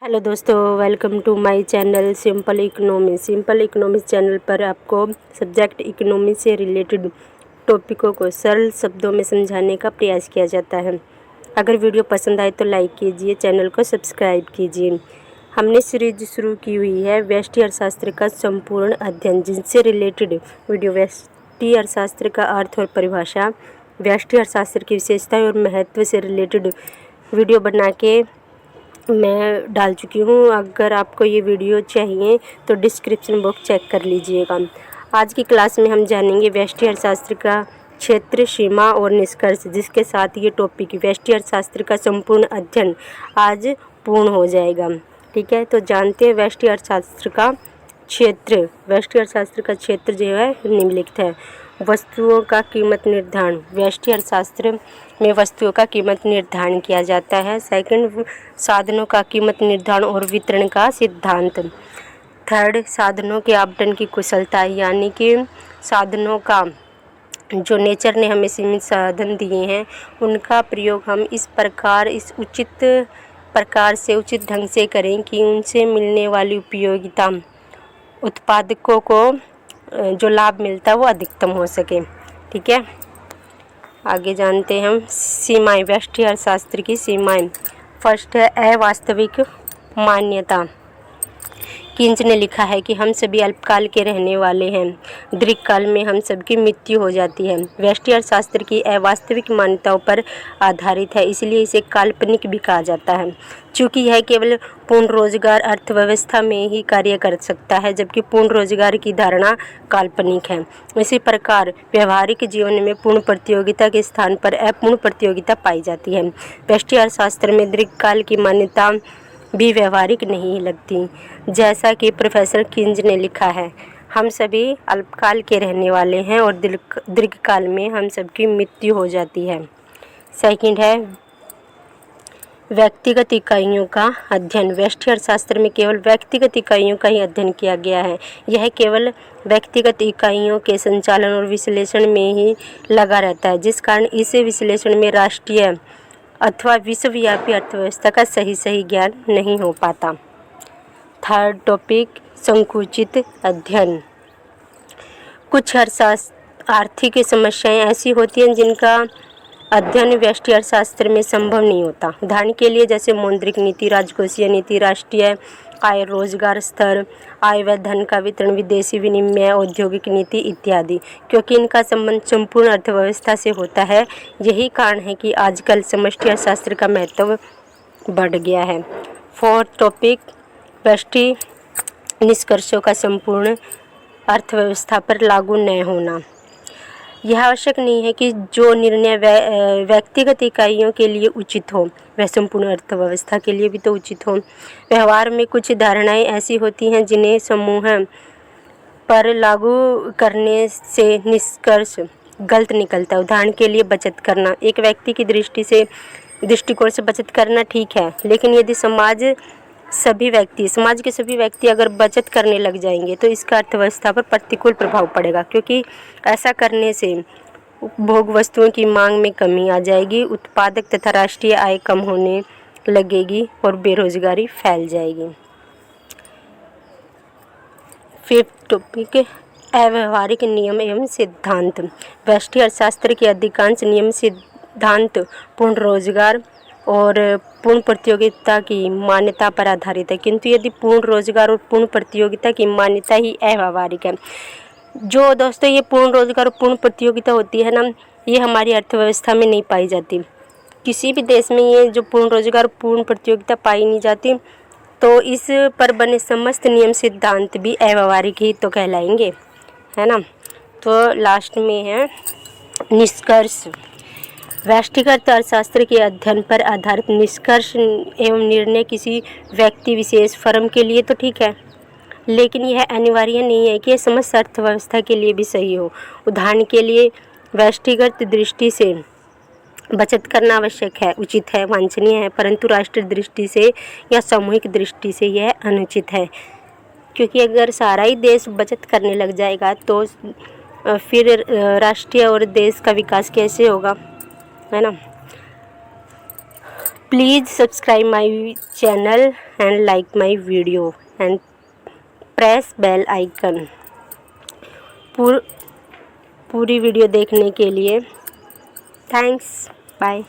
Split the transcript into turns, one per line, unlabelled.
Hello दोस्तों, welcome to my channel simple economics channel पर आपको सब्जेक्ट इकोनॉमिक्स से रिलेटेड टॉपिकों को सरल शब्दों में समझाने का प्रयास किया जाता है। अगर वीडियो पसंद आए तो लाइक कीजिए, चैनल को सब्सक्राइब कीजिए। हमने सीरीज शुरू की हुई है व्यष्टि अर्थशास्त्र का संपूर्ण अध्ययन, जिनसे रिलेटेड वीडियो व्यष्टि अर्थशास्त्र का अर्थ और परिभाषा, व्यष्टि अर्थशास्त्र की विशेषताएँ और महत्व से रिलेटेड वीडियो बना के मैं डाल चुकी हूँ। अगर आपको ये वीडियो चाहिए तो डिस्क्रिप्शन बॉक्स चेक कर लीजिएगा। आज की क्लास में हम जानेंगे व्यष्टि अर्थशास्त्र का क्षेत्र, सीमा और निष्कर्ष, जिसके साथ ये टॉपिक व्यष्टि अर्थशास्त्र का संपूर्ण अध्ययन आज पूर्ण हो जाएगा। ठीक है, तो जानते हैं व्यष्टि अर्थशास्त्र का क्षेत्र। व्यष्टि अर्थशास्त्र का क्षेत्र जो है निम्नलिखित है। वस्तुओं का कीमत निर्धारण, व्यष्टि अर्थशास्त्र में वस्तुओं का कीमत निर्धारण किया जाता है। सेकंड, साधनों का कीमत निर्धारण और वितरण का सिद्धांत। थर्ड, साधनों के आवंटन की कुशलता, यानी कि साधनों का जो नेचर ने हमें सीमित साधन दिए हैं उनका प्रयोग हम इस उचित ढंग से करें कि उनसे मिलने वाली उपयोगिता, उत्पादकों को जो लाभ मिलता है वो अधिकतम हो सके। ठीक है, आगे जानते हैं हम सीमाएं, व्यष्टि अर्थशास्त्र की सीमाएं। फर्स्ट है अवास्तविक मान्यता। किंच ने लिखा है कि हम सभी अल्पकाल के रहने वाले हैं, दीर्घकाल में हम सबकी मृत्यु हो जाती है। व्यष्टि अर्थशास्त्र की अवास्तविक मान्यताओं पर आधारित है, इसलिए इसे काल्पनिक भी कहा जाता है। चूँकि यह केवल पूर्ण रोजगार अर्थव्यवस्था में ही कार्य कर सकता है, जबकि पूर्ण रोजगार की धारणा काल्पनिक है। इसी प्रकार व्यवहारिक जीवन में पूर्ण प्रतियोगिता के स्थान पर अपूर्ण प्रतियोगिता पाई जाती है। व्यष्टि अर्थशास्त्र में दीर्घकाल की मान्यता भी व्यवहारिक नहीं लगती। जैसा कि प्रोफेसर किंज ने लिखा है, हम सभी अल्पकाल के रहने वाले हैं और दीर्घकाल में हम सबकी मृत्यु हो जाती है। सेकंड है व्यक्तिगत इकाइयों का अध्ययन। व्यष्टि अर्थशास्त्र में केवल व्यक्तिगत इकाइयों का ही अध्ययन किया गया है। यह केवल व्यक्तिगत इकाइयों के संचालन और विश्लेषण में ही लगा रहता है, जिस कारण इस विश्लेषण में राष्ट्रीय अथवा विश्वव्यापी अर्थव्यवस्था का सही ज्ञान नहीं हो पाता। थर्ड टॉपिक, संकुचित अध्ययन। कुछ आर्थिक समस्याएं ऐसी होती हैं जिनका अध्ययन व्यष्टि अर्थशास्त्र में संभव नहीं होता। उदाहरण के लिए जैसे मौद्रिक नीति, राजकोषीय नीति, राष्ट्रीय आय, रोजगार स्तर, आय व धन का वितरण, विदेशी विनिमय, औद्योगिक नीति इत्यादि, क्योंकि इनका संबंध संपूर्ण अर्थव्यवस्था से होता है। यही कारण है कि आजकल समष्टि अर्थशास्त्र का महत्व बढ़ गया है। फोर्थ टॉपिक, व्यष्टि निष्कर्षों का संपूर्ण अर्थव्यवस्था पर लागू न होना। यह आवश्यक नहीं है कि जो निर्णय व्यक्तिगत इकाइयों के लिए उचित हो वह संपूर्ण अर्थव्यवस्था के लिए भी तो उचित हो। व्यवहार में कुछ धारणाएं ऐसी होती हैं जिन्हें समूह पर लागू करने से निष्कर्ष गलत निकलता है। उदाहरण के लिए बचत करना, एक व्यक्ति की दृष्टिकोण से बचत करना ठीक है, लेकिन यदि समाज के सभी व्यक्ति अगर बचत करने लग जाएंगे तो इसका अर्थव्यवस्था पर प्रतिकूल प्रभाव पड़ेगा, क्योंकि ऐसा करने से उपभोग वस्तुओं की मांग में कमी आ जाएगी, उत्पादक तथा राष्ट्रीय आय कम होने लगेगी और बेरोजगारी फैल जाएगी। फिफ्थ टॉपिक, अव्यावहारिक नियम एवं सिद्धांत। व्यष्टि अर्थशास्त्र के अधिकांश नियम सिद्धांत पूर्ण रोजगार और पूर्ण प्रतियोगिता की मान्यता पर आधारित है, किंतु यदि पूर्ण रोजगार और पूर्ण प्रतियोगिता की मान्यता ही अव्यावहारिक है। जो दोस्तों ये पूर्ण रोजगार और पूर्ण प्रतियोगिता होती है ना, ये हमारी अर्थव्यवस्था में नहीं पाई जाती। किसी भी देश में ये जो पूर्ण रोजगार पूर्ण प्रतियोगिता पाई नहीं जाती, तो इस पर बने समस्त नियम सिद्धांत भी अव्यावहारिक ही तो कहलाएंगे, है ना। तो लास्ट में है निष्कर्ष। व्यष्टिगत अर्थशास्त्र के अध्ययन पर आधारित निष्कर्ष एवं निर्णय किसी व्यक्ति विशेष फर्म के लिए तो ठीक है, लेकिन यह अनिवार्य नहीं है कि यह समस्त अर्थव्यवस्था के लिए भी सही हो। उदाहरण के लिए व्यष्टिगत दृष्टि से बचत करना आवश्यक है, उचित है, वांछनीय है, परंतु राष्ट्रीय दृष्टि से या सामूहिक दृष्टि से यह अनुचित है, क्योंकि अगर सारा ही देश बचत करने लग जाएगा तो फिर राष्ट्रीय और देश का विकास कैसे होगा, है ना। Please subscribe my channel and like my video and press bell icon. पूरी वीडियो देखने के लिए थैंक्स, बाय।